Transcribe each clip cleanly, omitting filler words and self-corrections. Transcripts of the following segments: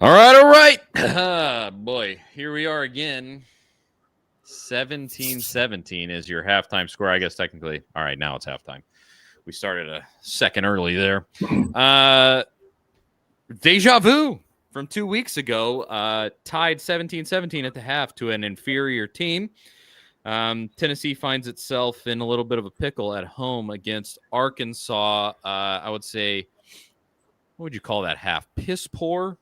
All right. Boy, here we are again. 17-17 is your halftime score. I guess technically. All right, now it's halftime. We started a second early there. Deja vu from 2 weeks ago. Tied 17-17 at the half to an inferior team. Tennessee finds itself in a little bit of a pickle at home against Arkansas. I would say, what would you call that half? Piss poor?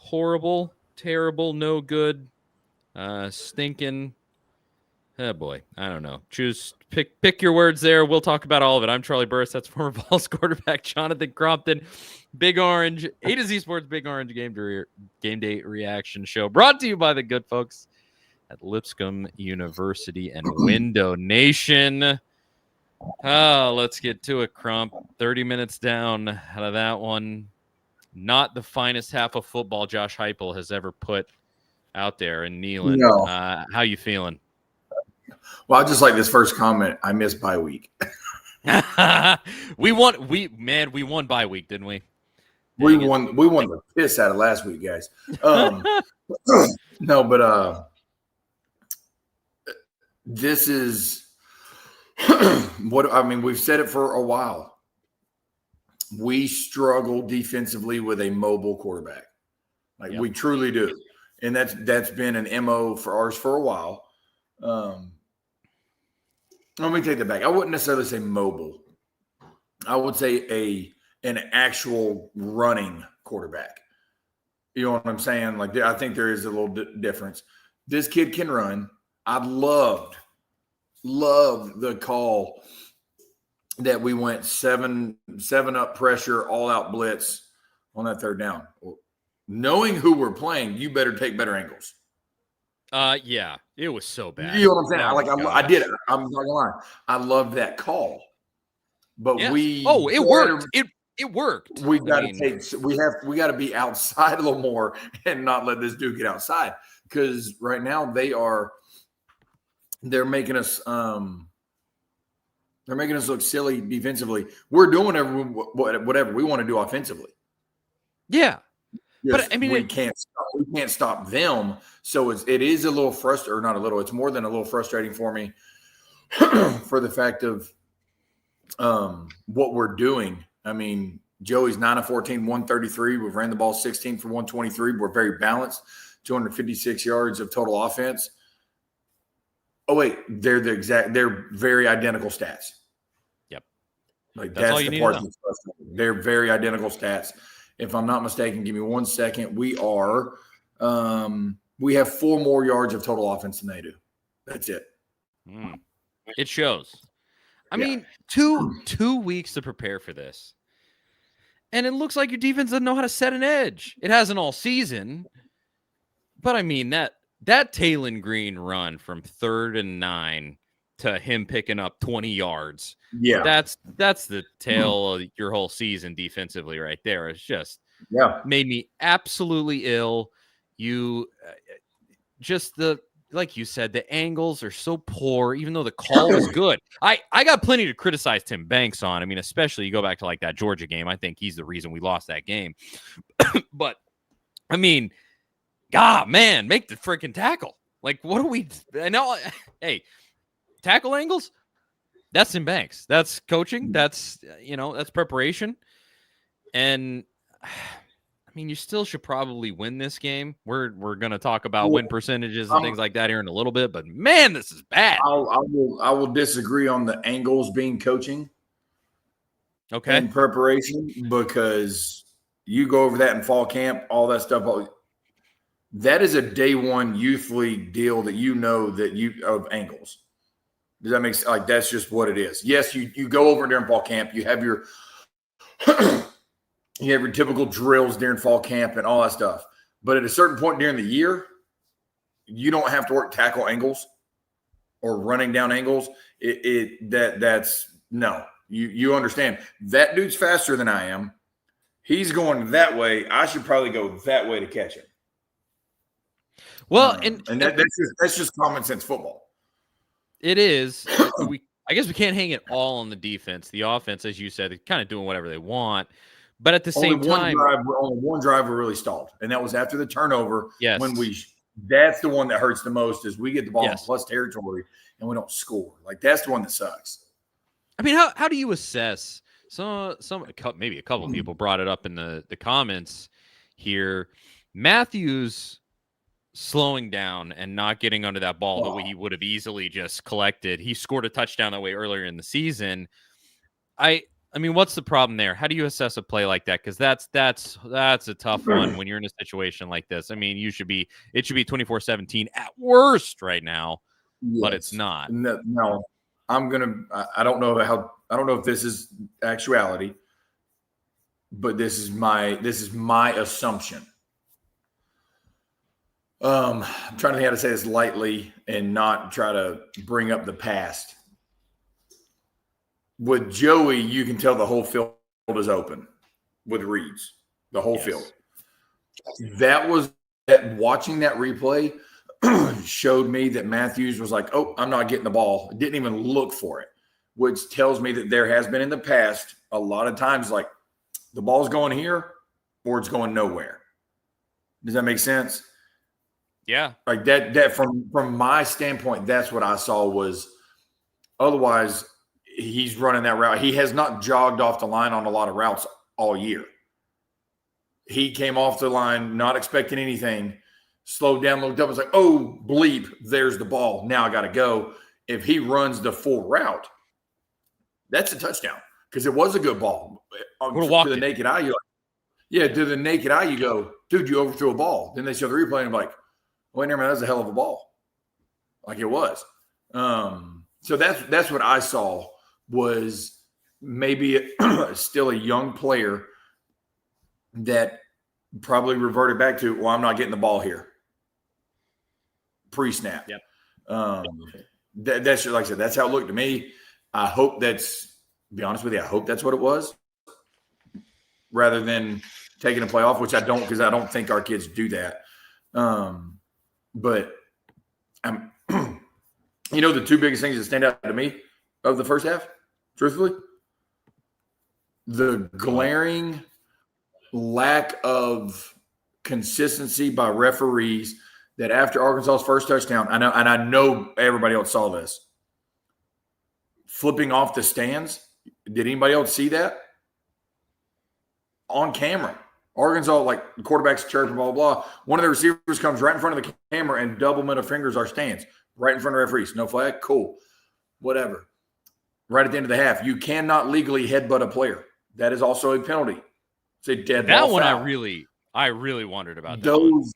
Horrible, terrible, no good, stinking. Oh boy, I don't know. Pick your words there. We'll talk about all of it. I'm Charlie Burris. That's former Vols quarterback Jonathan Crompton. Big Orange, A to Z Sports Big Orange game day reaction show brought to you by the good folks at Lipscomb University and Window Nation. Let's get to it, Crump. 30 minutes down out of that one. Not the finest half of football Josh Heupel has ever put out there in Neyland. No. How you feeling? Well, I just like this first comment. I missed bye week. We won bye week, didn't we? We won the piss out of last week, guys. No, but this is what I mean. We've said it for a while. We struggle defensively with a mobile quarterback. Like we truly do. And that's been an MO for ours for a while. Let me take that back. I wouldn't necessarily say mobile. I would say an actual running quarterback. You know what I'm saying? Like I think there is a little difference. This kid can run. I loved the call that we went seven up pressure, all out blitz on that third down. Knowing who we're playing, you better take better angles. Yeah, it was so bad. You know what I'm saying? I did it. I'm not gonna lie. I loved that call. But it worked. It worked. We got to be outside a little more and not let this dude get outside. Because right now they're making us look silly defensively. We're doing whatever we want to do offensively. Yeah. Yes, but I mean, we can't stop them. So it is a little frustrating, or not a little. It's more than a little frustrating for me for the fact of what we're doing. I mean, Joey's 9 of 14, 133. We've ran the ball 16 for 123. We're very balanced. 256 yards of total offense. Oh wait, they're very identical stats. Yep. Like that's the part that's frustrating. They're very identical stats. If I'm not mistaken, give me 1 second. We have 4 more yards of total offense than they do. That's it. It shows. I mean, two weeks to prepare for this. And it looks like your defense doesn't know how to set an edge. It hasn't all season. But I mean, that Taylon Green run from 3rd and 9 to him picking up 20 yards. Yeah. That's the tale of your whole season defensively right there. It's just made me absolutely ill. You like you said, the angles are so poor, even though the call was good. I got plenty to criticize Tim Banks on. I mean, especially you go back to like that Georgia game. I think he's the reason we lost that game. But I mean, God, man, make the freaking tackle. Like, what are we? I know. Hey, tackle angles. That's Tim Banks. That's coaching. That's that's preparation. And I mean, you still should probably win this game. We're going to talk about win percentages and things like that here in a little bit. But man, this is bad. I will disagree on the angles being coaching. Okay. And preparation, because you go over that in fall camp, all that stuff. That is a day one youth league deal that of angles. Does that make sense? Like, that's just what it is. Yes, you go over during fall camp. You have your typical drills during fall camp and all that stuff. But at a certain point during the year, you don't have to work tackle angles or running down angles. That's no. You understand. That dude's faster than I am. He's going that way. I should probably go that way to catch him. Well, that's just common sense football. It is. I guess we can't hang it all on the defense. The offense, as you said, is kind of doing whatever they want. But at the same time, only one drive we really stalled, and that was after the turnover. yes, when that's the one that hurts the most is we get the ball in yes, plus territory and we don't score. Like that's the one that sucks. I mean, how do you assess maybe a couple people brought it up in the comments here. Matthews slowing down and not getting under that ball the way he would have easily just collected. He scored a touchdown that way earlier in the season. I mean, what's the problem there? How do you assess a play like that? Because that's a tough one when you're in a situation like this. I mean, it should be 24-17 at worst right now, but it's not. No, I don't know if this is actuality, but this is my assumption. I'm trying to think how to say this lightly and not try to bring up the past. With Joey, you can tell the whole field is open with reads, the whole field. Watching that replay showed me that Matthews was like, oh, I'm not getting the ball. Didn't even look for it, which tells me that there has been in the past a lot of times like the ball's going here or it's going nowhere. Does that make sense? Yeah. Like that from my standpoint, that's what I saw was otherwise he's running that route. He has not jogged off the line on a lot of routes all year. He came off the line not expecting anything, slowed down, looked up, was like, oh, bleep, there's the ball. Now I got to go. If he runs the full route, that's a touchdown because it was a good ball. To the naked eye, to the naked eye, you go, dude, you overthrew a ball. Then they show the replay and I'm like, wait a minute, that was a hell of a ball. Like it was. So that's what I saw was maybe still a young player that probably reverted back to, well, I'm not getting the ball here. Pre-snap. Yep. That's like I said, that's how it looked to me. I hope to be honest with you, I hope that's what it was rather than taking a play off, which I don't, because I don't think our kids do that. But I'm, the two biggest things that stand out to me of the first half, truthfully, the glaring lack of consistency by referees that after Arkansas's first touchdown, I know everybody else saw this, flipping off the stands. Did anybody else see that? On camera. Arkansas, like the quarterback's chirping, blah, blah, blah. One of the receivers comes right in front of the camera and double middle fingers our stands, right in front of referees. No flag? Cool. Whatever. Right at the end of the half, you cannot legally headbutt a player. That is also a penalty. It's a dead ball one foul. I really wondered about those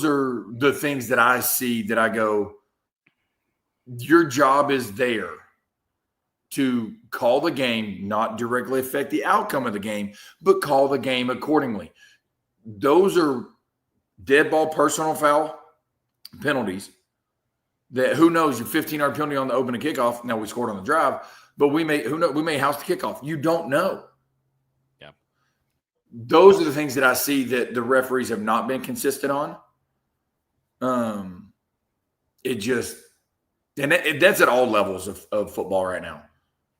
are the things that I see that I go, your job is there to call the game, not directly affect the outcome of the game, but call the game accordingly. Those are dead ball personal foul penalties that who knows, your 15-yard penalty on the opening kickoff. Now we scored on the drive, but we may house the kickoff. You don't know. Yeah. Those are the things that I see that the referees have not been consistent on. That's at all levels of football right now.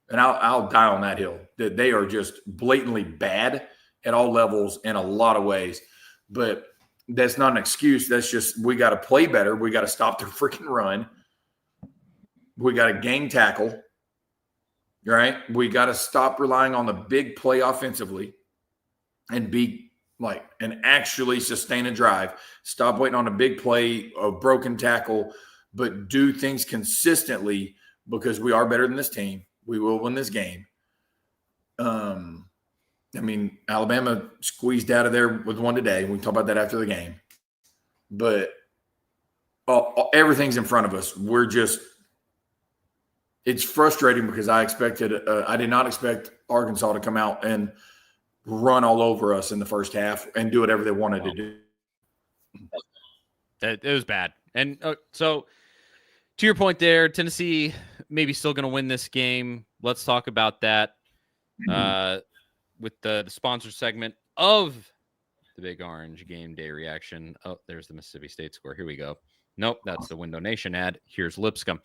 And I'll die on that hill that they are just blatantly bad at all levels in a lot of ways. But that's not an excuse. That's just we got to play better. We got to stop the freaking run. We got to gang tackle, right? We got to stop relying on the big play offensively and actually sustain a drive. Stop waiting on a big play, a broken tackle, but do things consistently because we are better than this team. We will win this game. Alabama squeezed out of there with one today. We can talk about that after the game. But everything's in front of us. It's frustrating because I did not expect Arkansas to come out and run all over us in the first half and do whatever they wanted to do. It was bad. And so to your point there, Tennessee maybe still going to win this game. Let's talk about that with the sponsor segment of the Big Orange Game Day Reaction. Oh, there's the Mississippi State score. Here we go. Nope, that's the Window Nation ad. Here's Lipscomb.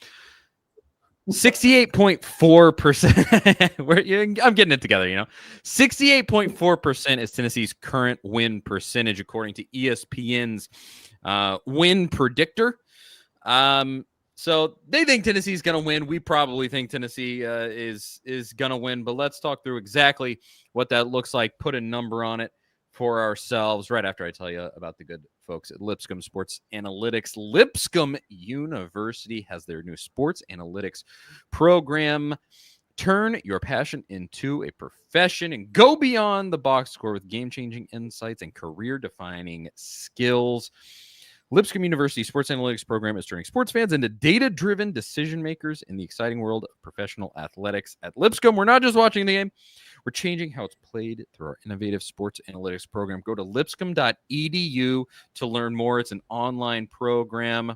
68.4%. I'm getting it together, 68.4% is Tennessee's current win percentage, according to ESPN's win predictor. So they think Tennessee's going to win. We probably think Tennessee is going to win, but let's talk through exactly what that looks like, put a number on it for ourselves right after I tell you about the good folks at Lipscomb Sports Analytics. Lipscomb University has their new sports analytics program. Turn your passion into a profession and go beyond the box score with game-changing insights and career-defining skills. Lipscomb University Sports Analytics program is turning sports fans into data-driven decision makers in the exciting world of professional athletics. At Lipscomb, we're not just watching the game, we're changing how it's played through our innovative sports analytics program. Go to lipscomb.edu to learn more. It's an online program.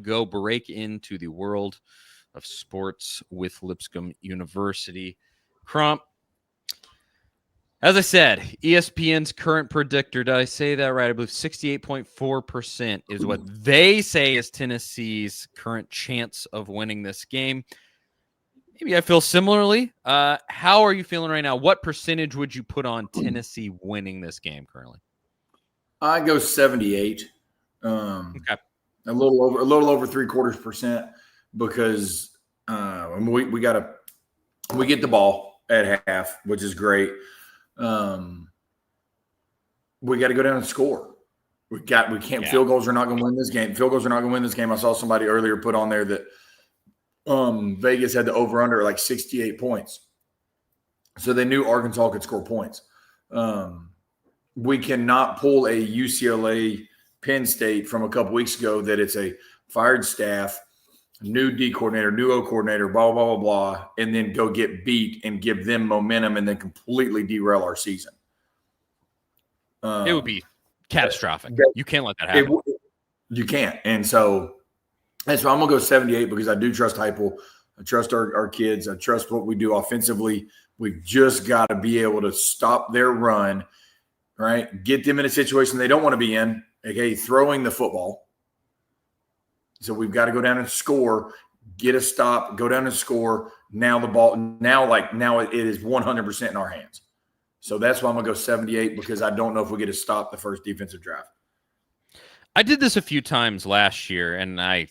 Go break into the world of sports with Lipscomb University. Crump, as I said, ESPN's current predictor, did I say that right? I believe 68.4% is what they say is Tennessee's current chance of winning this game. Maybe I feel similarly. How are you feeling right now? What percentage would you put on Tennessee winning this game currently? I go 78. Okay. A little over 0.75%, because we get the ball at half, which is great. We got to go down and score. We can't. Yeah. Field goals are not going to win this game. I saw somebody earlier put on there that Vegas had the over under like 68 points, so they knew Arkansas could score points. We cannot pull a UCLA Penn State from a couple weeks ago that it's a fired staff, new D coordinator, new O coordinator, blah, blah, blah, blah, and then go get beat and give them momentum and then completely derail our season. It would be catastrophic. You can't let that happen. You can't. And so that's why I'm going to go 78, because I do trust Heupel. I trust our kids. I trust what we do offensively. We've just got to be able to stop their run, right? Get them in a situation they don't want to be in, okay, throwing the football. So we've got to go down and score, get a stop, go down and score. Now it is 100% in our hands. So that's why I'm going to go 78, because I don't know if we get to stop the first defensive drive. I did this a few times last year, and I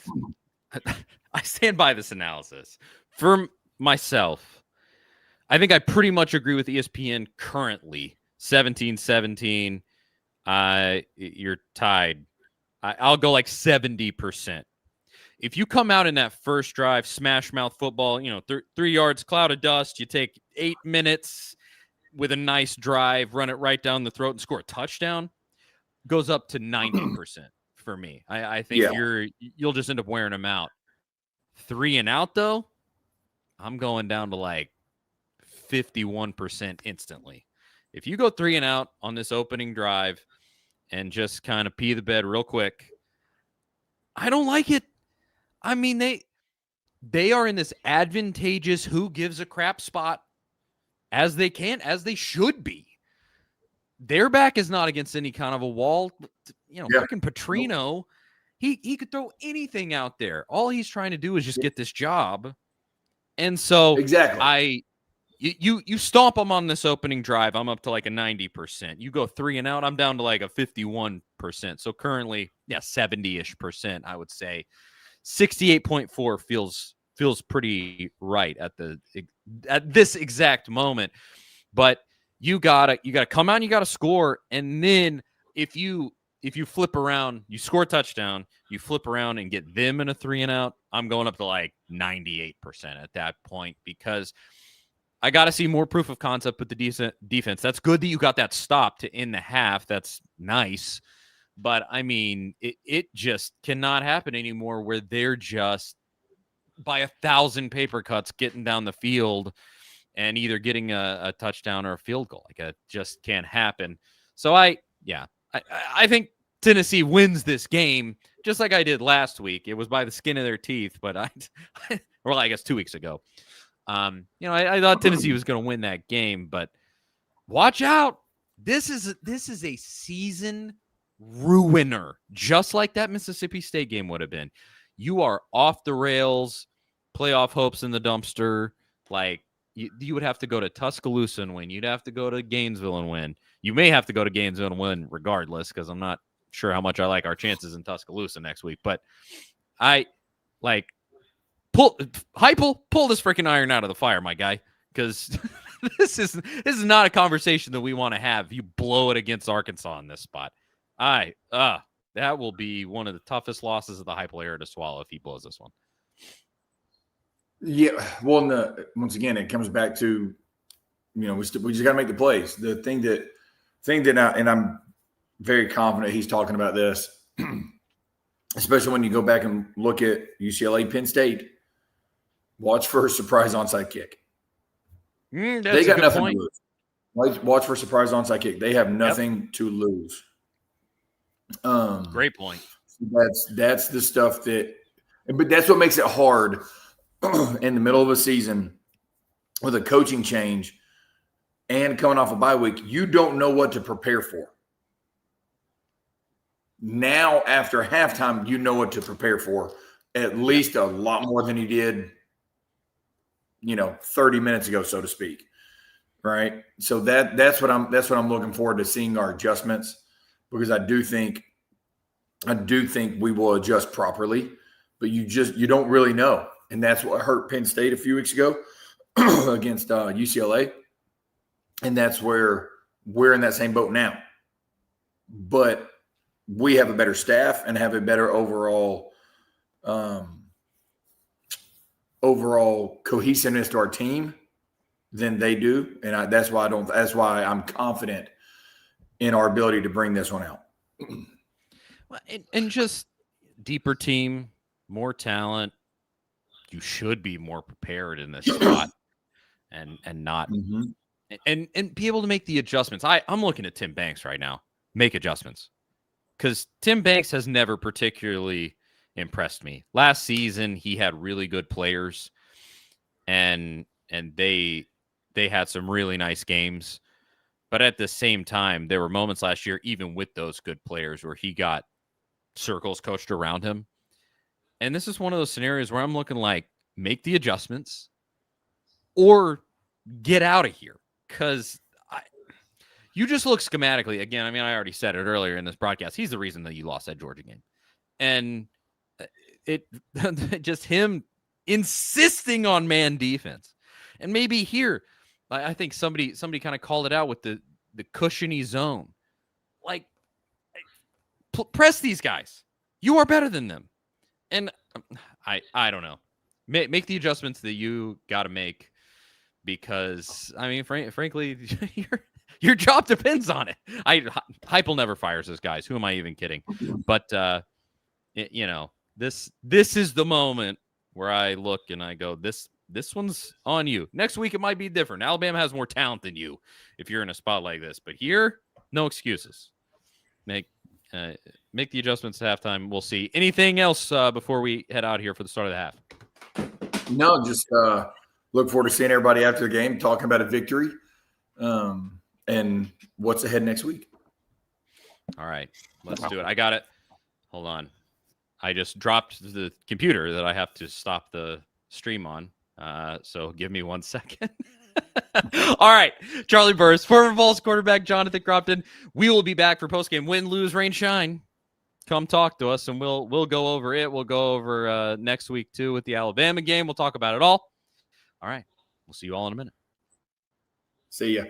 stand by this analysis. For myself, I think I pretty much agree with ESPN currently. 17-17, you're tied. I'll go like 70%. If you come out in that first drive, smash mouth football, 3 yards, cloud of dust, you take 8 minutes with a nice drive, run it right down the throat and score a touchdown, goes up to 90% for me. I think you'll just end up wearing them out. 3 and out, though, I'm going down to like 51% instantly. If you go 3 and out on this opening drive and just kind of pee the bed real quick, I don't like it. I mean, they are in this advantageous who gives a crap spot as they should be. Their back is not against any kind of a wall. Freaking Petrino, he could throw anything out there. All he's trying to do is just get this job. And so exactly, you stomp them on this opening drive, I'm up to like a 90%. You go 3 and out, I'm down to like a 51%. So currently, 70-ish%, I would say. 68.4 feels pretty right at this exact moment. But you gotta come out and you gotta score. And then if you flip around, you score a touchdown, you flip around and get them in a 3 and out, I'm going up to like 98% at that point, because I got to see more proof of concept with the decent defense. That's good that you got that stop to end the half. That's nice. But, I mean, it just cannot happen anymore where they're just by 1,000 paper cuts getting down the field and either getting a touchdown or a field goal. Like, it just can't happen. So, I think Tennessee wins this game just like I did last week. It was by the skin of their teeth, but I guess 2 weeks ago. I thought Tennessee was going to win that game, but watch out. This is a season ruiner, just like that Mississippi State game would have been. You are off the rails. playoff hopes in the dumpster. Like, you would have to go to Tuscaloosa and win. You'd have to go to Gainesville and win. You may have to go to Gainesville and win regardless, because I'm not sure how much I like our chances in Tuscaloosa next week. But I like pull this freaking iron out of the fire, my guy, because this is not a conversation that we want to have. You blow it against Arkansas in this spot. That will be one of the toughest losses of the Heupel era to swallow if he blows this one. Yeah, well, once again, it comes back to, we just got to make the plays. The thing that I'm very confident he's talking about this, especially when you go back and look at UCLA, Penn State. Watch for a surprise onside kick. They got nothing to lose. Watch for a surprise onside kick. They have nothing to lose. Great point. That's the stuff but that's what makes it hard in the middle of a season with a coaching change and coming off a bye week. You don't know what to prepare for. Now, after halftime, you know what to prepare for, at least a lot more than you did, 30 minutes ago, so to speak. Right. So that's what I'm looking forward to, seeing our adjustments, because I do think we will adjust properly, but you don't really know. And that's what hurt Penn State a few weeks ago against UCLA. And that's where we're in that same boat now. But we have a better staff and have a better overall cohesiveness to our team than they do. And that's why I'm confident in our ability to bring this one out. And just deeper team, more talent. You should be more prepared in this spot and not and be able to make the adjustments. I'm looking at Tim Banks right now. Make adjustments. Because Tim Banks has never particularly impressed me. Last season, he had really good players, and they had some really nice games. But at the same time, there were moments last year, even with those good players, where he got circles coached around him. And this is one of those scenarios where I'm looking like, make the adjustments or get out of here. Because you just look schematically. Again, I mean, I already said it earlier in this broadcast. He's the reason that you lost that Georgia game. And it just him insisting on man defense. And maybe here, I think somebody kind of called it out with the cushiony zone. Like, press these guys. You are better than them. And I don't know. Make the adjustments that you got to make, because, I mean, frankly, your job depends on it. Heupel never fires his guys. Who am I even kidding? But, this is the moment where I look and I go, this one's on you. Next week, it might be different. Alabama has more talent than you if you're in a spot like this. But here, no excuses. Make the adjustments at halftime. We'll see. Anything else before we head out here for the start of the half? No, just look forward to seeing everybody after the game, talking about a victory and what's ahead next week. All right, let's do it. I got it. Hold on. I just dropped the computer that I have to stop the stream on. So give me 1 second. All right. Charlie Burris, former Vols quarterback Jonathan Cropton. We will be back for postgame win, lose, rain, shine. Come talk to us, and we'll go over it. We'll go over next week, too, with the Alabama game. We'll talk about it all. All right. We'll see you all in a minute. See ya.